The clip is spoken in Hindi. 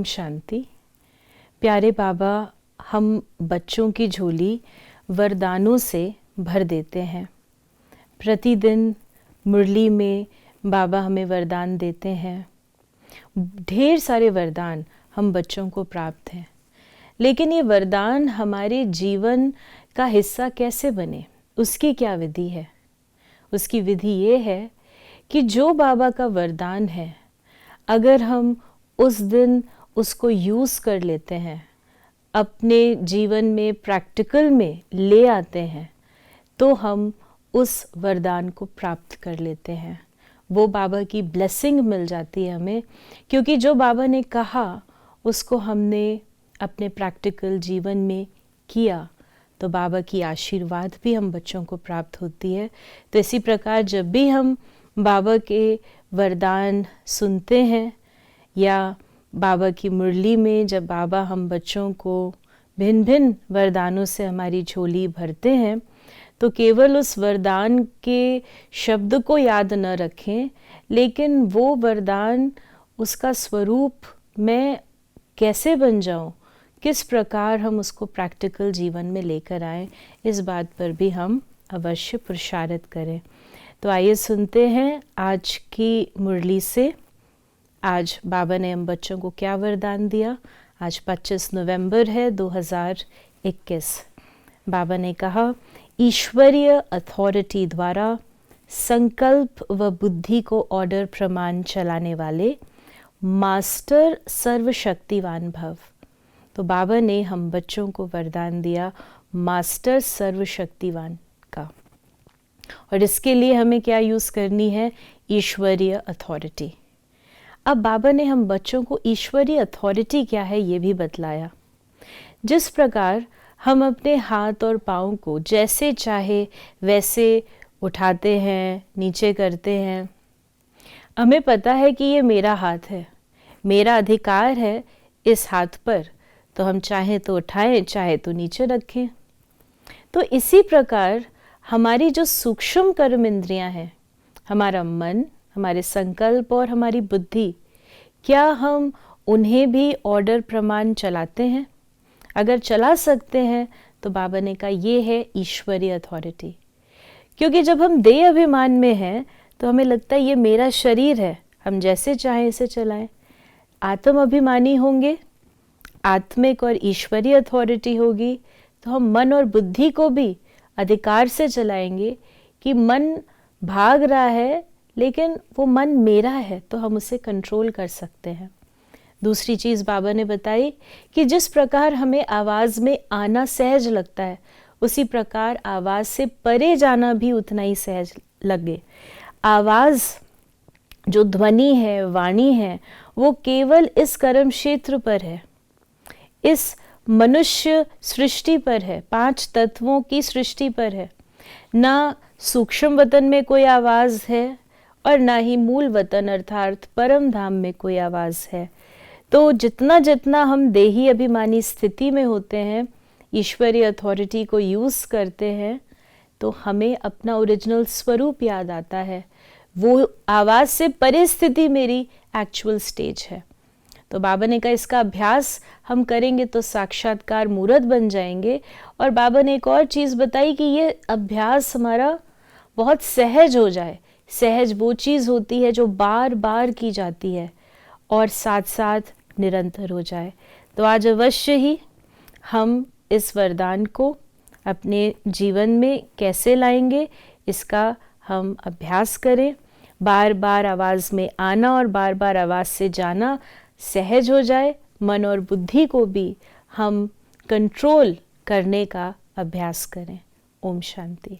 ओम शांति। प्यारे बाबा, हम बच्चों की झोली वरदानों से भर देते हैं। प्रतिदिन मुरली में बाबा हमें वरदान देते हैं। ढेर सारे वरदान हम बच्चों को प्राप्त हैं, लेकिन ये वरदान हमारे जीवन का हिस्सा कैसे बने, उसकी क्या विधि है? उसकी विधि ये है कि जो बाबा का वरदान है, अगर हम उस दिन उसको यूज़ कर लेते हैं, अपने जीवन में प्रैक्टिकल में ले आते हैं, तो हम उस वरदान को प्राप्त कर लेते हैं। वो बाबा की ब्लेसिंग मिल जाती है हमें, क्योंकि जो बाबा ने कहा उसको हमने अपने प्रैक्टिकल जीवन में किया, तो बाबा की आशीर्वाद भी हम बच्चों को प्राप्त होती है। तो इसी प्रकार जब भी हम बाबा के वरदान सुनते हैं या बाबा की मुरली में जब बाबा हम बच्चों को भिन्न भिन्न वरदानों से हमारी झोली भरते हैं, तो केवल उस वरदान के शब्द को याद न रखें, लेकिन वो वरदान, उसका स्वरूप मैं कैसे बन जाऊं, किस प्रकार हम उसको प्रैक्टिकल जीवन में लेकर आएं, इस बात पर भी हम अवश्य पुरुषार्थ करें। तो आइए सुनते हैं आज की मुरली से। आज बाबा ने हम बच्चों को क्या वरदान दिया। आज 25 नवंबर है 2021। बाबा ने कहा, ईश्वरीय अथॉरिटी द्वारा संकल्प व बुद्धि को ऑर्डर प्रमाण चलाने वाले मास्टर सर्वशक्तिवान भव। तो बाबा ने हम बच्चों को वरदान दिया मास्टर सर्वशक्तिवान का, और इसके लिए हमें क्या यूज़ करनी है? ईश्वरीय अथॉरिटी। अब बाबा ने हम बच्चों को ईश्वरीय अथॉरिटी क्या है ये भी बतलाया। जिस प्रकार हम अपने हाथ और पाँव को जैसे चाहे वैसे उठाते हैं, नीचे करते हैं, हमें पता है कि ये मेरा हाथ है, मेरा अधिकार है इस हाथ पर, तो हम चाहे तो उठाएं, चाहे तो नीचे रखें। तो इसी प्रकार हमारी जो सूक्ष्म कर्म इंद्रियां हैं, हमारा मन, हमारे संकल्प और हमारी बुद्धि, क्या हम उन्हें भी ऑर्डर प्रमाण चलाते हैं? अगर चला सकते हैं तो बाबा ने कहा ये है ईश्वरीय अथॉरिटी। क्योंकि जब हम देह अभिमान में हैं तो हमें लगता है ये मेरा शरीर है, हम जैसे चाहें इसे चलाएं। आत्म अभिमानी होंगे, आत्मिक और ईश्वरीय अथॉरिटी होगी, तो हम मन और बुद्धि को भी अधिकार से चलाएंगे कि मन भाग रहा है, लेकिन वो मन मेरा है, तो हम उसे कंट्रोल कर सकते हैं। दूसरी चीज़ बाबा ने बताई कि जिस प्रकार हमें आवाज़ में आना सहज लगता है, उसी प्रकार आवाज़ से परे जाना भी उतना ही सहज लगे। आवाज़ जो ध्वनि है, वाणी है, वो केवल इस कर्म क्षेत्र पर है, इस मनुष्य सृष्टि पर है, 5 तत्वों की सृष्टि पर है। ना सूक्ष्म वतन में कोई आवाज़ है और ना ही मूल वतन अर्थात परम धाम में कोई आवाज़ है। तो जितना जितना हम देही अभिमानी स्थिति में होते हैं, ईश्वरीय अथॉरिटी को यूज़ करते हैं, तो हमें अपना ओरिजिनल स्वरूप याद आता है। वो आवाज़ से परे स्थिति मेरी एक्चुअल स्टेज है। तो बाबा ने कहा इसका अभ्यास हम करेंगे तो साक्षात्कार मूर्त बन जाएंगे। और बाबा ने एक और चीज़ बताई कि ये अभ्यास हमारा बहुत सहज हो जाए। सहज वो चीज़ होती है जो बार बार की जाती है और साथ साथ निरंतर हो जाए। तो आज अवश्य ही हम इस वरदान को अपने जीवन में कैसे लाएंगे, इसका हम अभ्यास करें। बार बार आवाज़ में आना और बार बार आवाज़ से जाना सहज हो जाए। मन और बुद्धि को भी हम कंट्रोल करने का अभ्यास करें। ओम शांति।